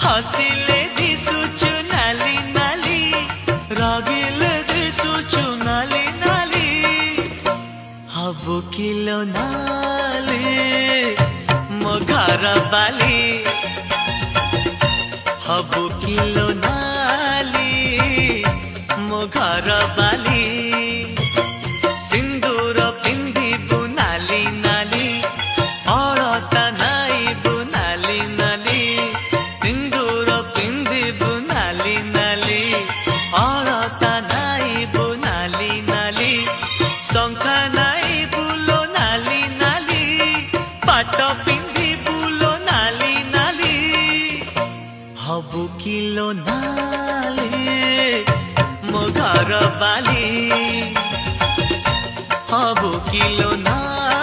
हसिले दिसुचु नाली नाली रागिले दिसुचु नाली नाली हबुकिलो नाली मो घर बाली हबुकिलो नाली मो घर बाली सिंदूर पिंधिबु नाली नाली अलता नाइबु नाली नाली सिंदूर पिंधिबु नाली नाली अलता नाइबु नाली नाली शंखा नाइबु लो नाली नाली पाट पिंधिबु लो नाली नाली हबुकिलो नाली मो घर बाली हबुकिलो नाली